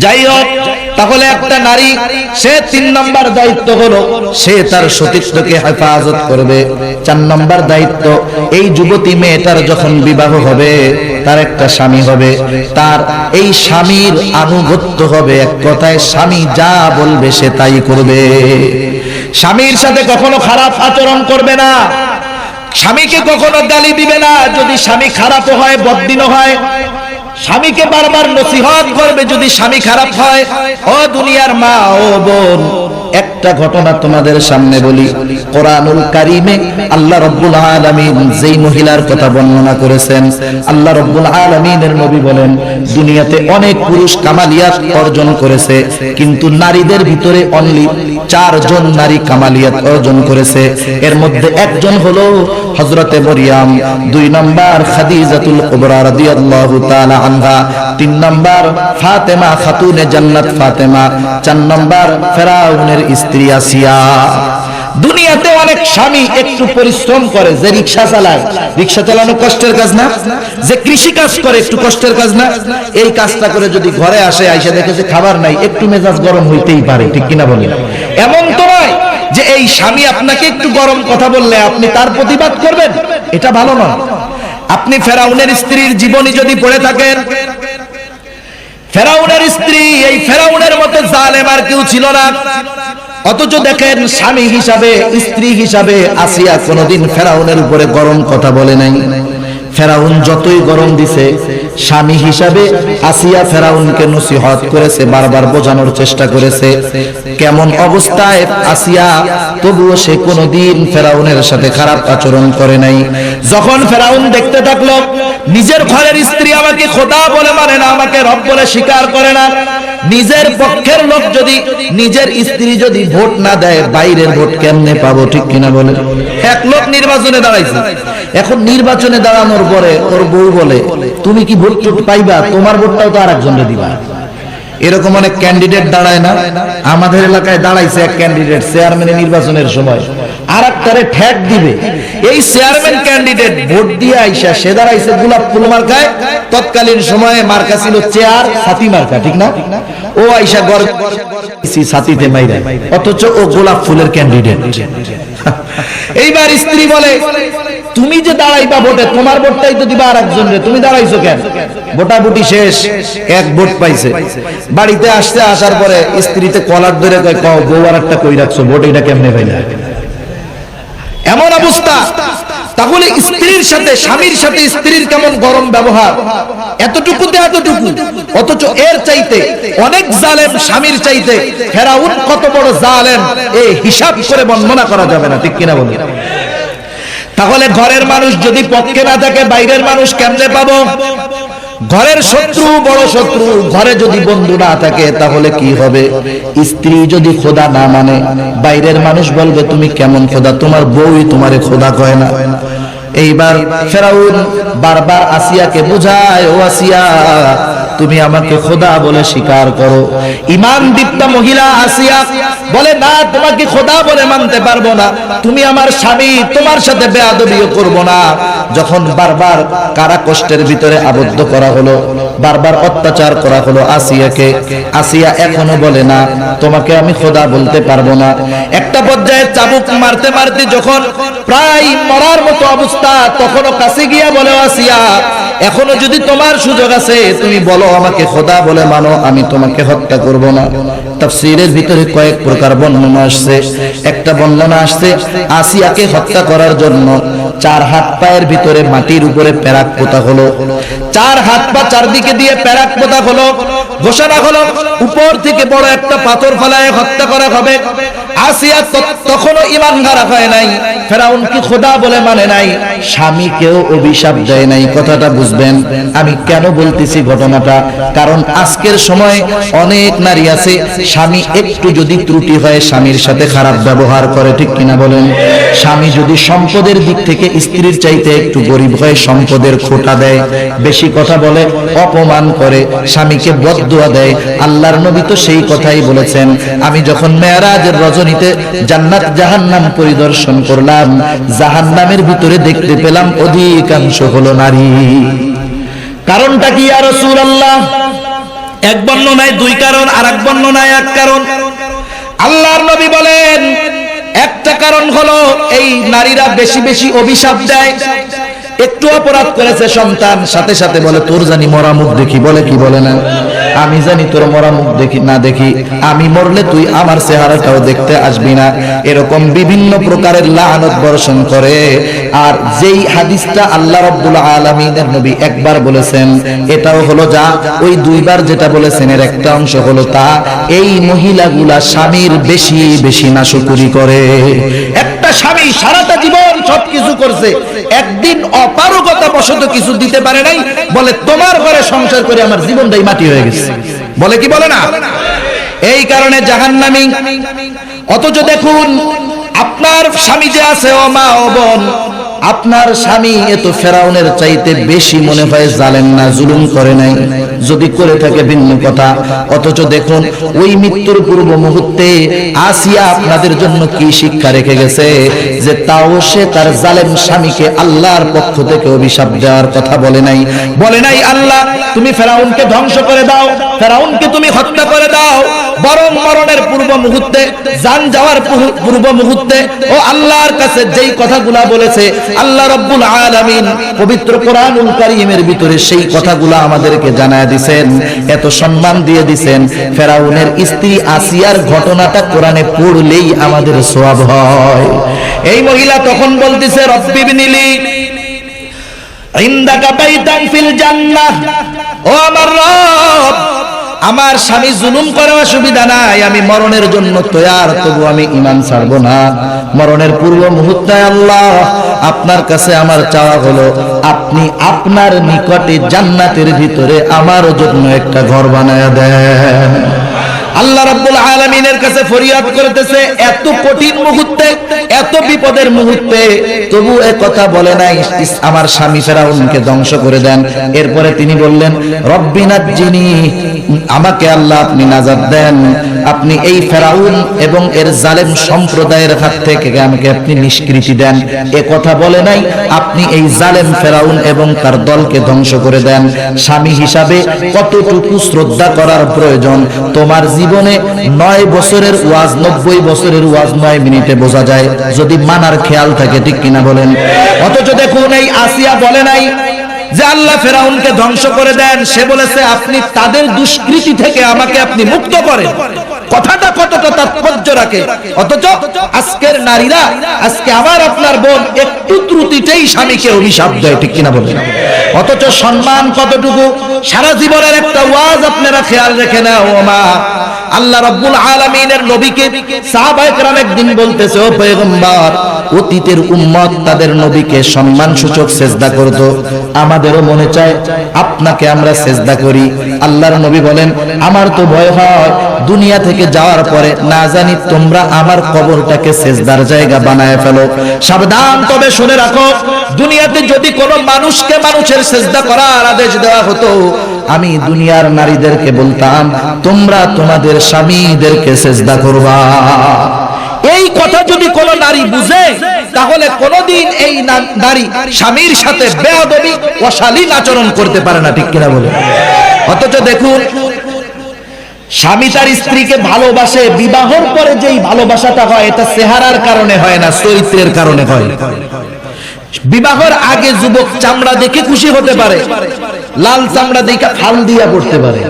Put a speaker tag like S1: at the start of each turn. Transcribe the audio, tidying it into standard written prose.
S1: যাই হোক, তাহলে একটা নারী সে 3 নম্বর দায়িত্ব হলো সে তার সতীত্বকে হেফাজত করবে। 4 নম্বর দায়িত্ব, এই যুবতী মেয়েটার যখন বিবাহ হবে তার একটা স্বামী হবে, তার এই স্বামীর আনুগত্য হবে। এক কথায় স্বামী যা বলবে সে তাই করবে। স্বামীর সাথে কখনো খারাপ আচরণ করবে না, স্বামীকে কখনো গালি দিবে না। যদি স্বামী খারাপ হয়, বদদিন হয়, স্বামীকে বারবার নসিহত করবে যদি স্বামী খারাপ হয়। ও দুনিয়ার মা ও বোন, একটা ঘটনা তোমাদের সামনে বলি। কোরআনুল কারীমে আল্লাহ রাব্বুল আলামিন যেই মহিলার কথা বর্ণনা করেছেন, আল্লাহ রাব্বুল আলামিনের নবী বলেন, দুনিয়াতে অনেক পুরুষ কামালিয়াত অর্জন করেছে, কিন্তু নারীদের ভিতরে অনলি 4 জন নারী কামালিয়াত অর্জন করেছে। এর মধ্যে একজন হলো হযরতে মরিয়ম, 2 নম্বর খাদিজাতুল কুবরা রাদিয়াল্লাহু তাআলা আনহা, 3 নম্বর ফাতেমা খাতুনে জান্নাত ফাতেমা, 4 নম্বর ফেরাউনের স্ত্রী আসিয়া। দুনিয়াতে অনেক স্বামী একটু পরিশ্রম করে, যে রিকশা চালায়, রিকশা চালানো কষ্টের কাজ না? যে কৃষি কাজ করে একটু কষ্টের কাজ না? এই কাজটা করে যদি ঘরে আসে, আইসা দেখে যে খাবার নাই, একটু মেজাজ গরম হইতেই পারে, ঠিক কিনা বলেন? এমন তো নয় যে এই স্বামী আপনাকে একটু গরম কথা বললে আপনি তার প্রতিবাদ করবেন, এটা ভালো নয়। আপনি ফেরাউনের স্ত্রীর জীবনী যদি পড়ে থাকেন, ফেরাউনের স্ত্রী, এই ফেরাউনের মতো জালেম আর কেউ ছিল না। অথচ দেখেন, স্বামী হিসাবে, স্ত্রী হিসাবে আসিয়া কোনোদিন ফেরাউনের উপরে গরম কথা বলে নাই। ফেরাউন যতই গরম দিছে, স্বামী হিসাবে আসিয়া ফেরাউনকে নসিহত করেছে, বারবার বোঝানোর চেষ্টা করেছে। কেমন অবস্থায় আসিয়া, তবুও সে কোনোদিন ফেরাউনের সাথে খারাপ আচরণ করে নাই। যখন ফেরাউন দেখতে থাকলো নিজের ঘরের স্ত্রী আমাকে খোদা বলে মানে না, আমাকে রব বলে স্বীকার করে না, নিজের পক্ষের লোক যদি, নিজের স্ত্রী যদি ভোট না দেয়, বাইরের ভোট কেমনে পাবো, ঠিক কিনা বলে? এক লোক নির্বাচনে দাঁড়াইছে, এখন নির্বাচনে দাঁড়ানোর পরে ওর বউ বলে, তুমি কি ভোট পাইবা? তোমার ভোটটাও তো আরেকজনকে দিবা। এরকম অনেক ক্যান্ডিডেট দাঁড়ায় না? আমাদের এলাকায় দাঁড়াইছে এক ক্যান্ডিডেট চেয়ারম্যানের নির্বাচনের সময়, আর একটারে ঠেক দিবে। এই চেয়ারম্যান ক্যান্ডিডেট ভোট দিয়ে আইসা সে দাঁড়াইছে গোলাপ ফুল মার্কায়, তৎকালীন সময়ে মার্কা ছিল চেয়ার ছাতি মার্কা, ঠিক না? ও আইসা ছাতিতে মাইরা, অথচ ও গোলাপ ফুলের ক্যান্ডিডেট। এইবার স্ত্রী বলে, তুমি যে দাঁড়াইবা ভোটে, তোমার ভোটটাই তো দিবা আরেকজন রে, তুমি দাঁড়াইছো কেন? ভোটাভুটি শেষ, 1 ভোট পাইছে। বাড়িতে আসার পরে স্ত্রীতে কলার ধরে কয়, কও বউ আর একটা কই রাখছো, ভোট এটা কেমনে পাইলা? এমন অবস্থা। তাহলে স্ত্রীর সাথে, স্বামীর সাথে স্ত্রীর কেমন গরম ব্যবহার, এতটুকুতে এতটুকু। অথচ এর চাইতে অনেক জালেম স্বামীর চাইতে। ফেরাউন কত বড় জালেম, এই হিসাব করে বর্ণনা করা যাবে না, ঠিক কিনা বলি? তাহলে ঘরের মানুষ যদি পক্ষে না থাকে, বাইরের মানুষ কেমনে পাবো? ঘরের শত্রু, বড় শত্রু, ঘরে যদি বন্ধু না থাকে তাহলে কি হবে? স্ত্রী যদি খোদা না মানে, বাইরের মানুষ বলবে তুমি কেমন খোদা, তোমার বউই তোমারে খোদা কয় না। এইবার ফেরাউন বারবার আসিয়াকে বোঝায়, ও আসিয়া, তুমি আমাকে খোদা বলে স্বীকার করো। ঈমান দীপ্ত মহিলা আসিয়া বলে, না, তোমাকে খোদা বলে মানতে পারবো না, তুমি আমার স্বামী, তোমার সাথে বেয়াদবিও করব না। যখন বারবার কারা কষ্টের ভিতরে আবদ্ধ করা হলো, বারবার অত্যাচার করা হলো আসিয়াকে, আসিয়া এখনো বলে না, তোমাকে আমি খোদা বলতে পারবো না। একটা পর্যায়ে চাবুক মারতে মারতে যখন প্রায় মরার মতো অবস্থা, তখনও কাছে গিয়া বলে, আসিয়া, এখনো যদি তোমার সুযোগ আছে, তুমি বলো আমাকে খোদা বলে মানো, আমি তোমাকে হত্যা করব না। তাফসীরের ভিতরে কয়েক প্রকার বর্ণনা আসছে। একটা বর্ণনা আসছে, আসিয়াকে হত্যা করার জন্য 4 হাত পায়ের ভিতরে মাটির উপরে পেরাক পোতা হলো, 4 হাত পা চারদিকে দিয়ে পেরাক পোতা হলো, ঘোষণা হলো উপর থেকে বড় একটা পাথর ফেলায় হত্যা করা হবে। আসিয়া তখনও ঈমান হারা হয় নাই, ফেরাউন কি খোদা বলে মানে নাই, স্বামীকেও অভিশাপ দেয় নাই। কথাটা বুঝবেন আমি কেন বলতেছি ঘটনাটা, কারণ আজকের সময় অনেক নারী আছে, স্বামী একটু যদি ত্রুটি হয় স্বামীর সাথে খারাপ ব্যবহার করে, ঠিক কিনা বলেন? স্বামী যদি সম্পদের দিক থেকে স্ত্রীর চাইতে একটু গরিব হয়, সম্পদের খোটা দেয়, বেশি কথা বলে, অপমান করে, স্বামীকে বদদুয়া দেয়। আল্লাহর নবী তো সেই কথাই বলেছেন, আমি যখন মেরাজের রজনীতে জান্নাত জাহান্নাম পরিদর্শন করলাম, জাহান্নামের ভিতরে দেখতে পেলাম অধিকাংশ হলো নারী। কারণটা কি ইয়া রাসূলুল্লাহ? এক বর্ণনায় দুই কারণ, আর এক বর্ণনায় এক কারণ। আল্লাহর নবী বলেন একটা কারণ হলো এই নারীরা বেশি বেশি অভিশাপ দেয়। একটু অপরাধ করেছে সন্তান, সাথে সাথে বলে তোর জানি মরা মুখ দেখি, বলে কি বলে না, আমি জানি তোর মরা মুখ দেখি না দেখি, আমি মরলে তুই আমার চেহারাটাও দেখতে আসবি না, এরকম বিভিন্ন প্রকারের লানত বর্ষণ করে। আর যেই হাদিসটা আল্লাহ রাব্বুল আলামিনের নবী একবার বলেছেন, এটাও হলো যা ওই দুইবার যেটা বলেছেন এর একটা অংশ হলো তা, এই মহিলাগুলা স্বামীর বেশি বেশি নাশকরি করে। একটা স্বামী সারাটা জীবন সবকিছু করছে, একদিন অপারগতা বশত কিছু দিতে পারে নাই, বলে তোমার ঘরে সংসার করে আমার জীবনটাই মাটি হয়ে গেছে, বলে কি বলে না, এই কারণে জাহান্নামী। অথচ দেখুন আপনার স্বামী যে আছে ও মা ও বোন, আপনার স্বামী এত ফেরাউনের চাইতে বেশি মনে হয় জালেম না, জুলুম করে নাই, যদি করে থাকে ভিন্ন কথা। অথচ দেখুন ওই মৃত্যুর পূর্ব মুহূর্তে আসিয়া আপনাদের জন্য কি শিক্ষা রেখে গেছে, যে তাও সে তার জালেম স্বামীকে আল্লাহর পক্ষ থেকে অভিশাপ দেওয়ার কথা বলে নাই। বলে নাই আল্লাহ তুমি ফেরাউনকে ধ্বংস করে দাও, ফেরাউনকে তুমি হত্যা করে দাও, বরং মরণের পূর্ব মুহূর্তে, জান যাওয়ার পূর্ব মুহূর্তে ও আল্লাহর কাছে যেই কথাগুলা বলেছে আল্লাহ রাব্বুল আলামিন পবিত্র কোরআনুল কারীমের ভিতরে সেই কথাগুলো আমাদেরকে জানায় দিবেন, এত সম্মান দিয়ে দিবেন। ফেরাউনের স্ত্রী আসিয়ার ঘটনাটা কোরআনে পড়লেই আমাদের সওয়াব হয়। এই মহিলা তখন বলতেছে রব্বি বিনিলি ইনদাকা বাইতান ফিল জান্নাহ, ও আমার রব, আমার স্বামী জুলুম করে অসুবিধা নাই, আমি মরণের জন্য তৈয়ার, তবু আমি ঈমান ছাড়বো না। মরণের পূর্ব মুহূর্তে আল্লাহ আপনার কাছে আমার চাওয়া হলো আপনি আপনার নিকটে জান্নাতের ভিতরে আমার জন্য একটা ঘর বানায়া দেন। আল্লাহ রাব্বুল আলামিনের কাছে ফরিয়াদ করতেছে এত কঠিন মুহূর্তে, এত বিপদের মুহূর্তে, তবু এ কথা বলে নাই আমার স্বামী ফেরাউনকে ধ্বংস করে দেন। এরপরে তিনি বললেন রব্বি নাজ্জিনি, আমাকে আল্লাহ আপনি নাজাত দেন, আপনি এই ফেরাউন এবং এর জালেম সম্প্রদায়ের হাত থেকে আমাকে আপনি নিষ্কৃতি দেন। এ কথা বলে নাই আপনি এই জালেম ফেরাউন এবং তার দলকে ধ্বংস করে দেন। স্বামী হিসাবে কতটুকু শ্রদ্ধা করার প্রয়োজন তোমার জীবনে 9 বছরের ওয়াজ, 90 বছরের ওয়াজ 9 মিনিটে বোঝা যায়, যদি মানার খেয়াল থাকে, ঠিক কিনা বলেন। অথচ দেখুন এই আসিয়া বলে নাই যে আল্লাহ ফেরাউনকে ধ্বংস করে দেন, সে বলেছে আপনি তাদের দুষ্কৃতি থেকে আমাকে আপনি মুক্ত করেন। কথাটা কতটা তাৎপর্য রাখে। অথচ আজকের নারীরা, আজকে আমার আপনার বোন একটু ত্রুটিতেই স্বামীকে অভিশাপ দেয়, ঠিক কিনা বলেন। অথচ সম্মান কতটুকু, সারা জীবনের একটা ওয়াজ আপনারা খেয়াল রেখে না। ও মা, আল্লাহ রাব্বুল আলামিনের নবীকে সাহাবায়ে কেরাম একদিন বলতেছে ও পয়গম্বর, অতীতের উম্মত তাদের নবীকে সম্মানসূচক সিজদা করত, আমাদেরও মনে চায় আপনাকে আমরা সিজদা করি। আল্লাহর নবী বলেন আমার তো ভয় হয় দুনিয়া থেকে যাওয়ার পরে না জানি তোমরা আমার কবরটাকে সিজদার জায়গা বানায় ফেলো। সাবধান, তবে শুনে রাখো, দুনিয়াতে যদি কোনো মানুষকে মানুষের সিজদা করার আদেশ দেওয়া হতো, আমি দুনিয়ার নারীদেরকে বলতাম তোমরা তোমাদের স্বামীদেরকে সিজদা করবা। এই কথা যদি কোনো নারী বুঝে, তাহলে কোনোদিন এই নারী স্বামীর সাথে বেয়াদবি, অশালীন আচরণ করতে পারে না, ঠিক কিনা বলে। অথচ দেখুন স্বামী তার স্ত্রীকে ভালোবাসে, বিবাহের পরে যেই ভালোবাসাটা হয় এটা চেহারার কারণে হয় না, চরিত্রের কারণে হয়। বিবাহের আগে যুবক চামড়া দেখে খুশি হতে পারে, লাল চামড়া দেখে ফাল দিয়া পড়তে পারে।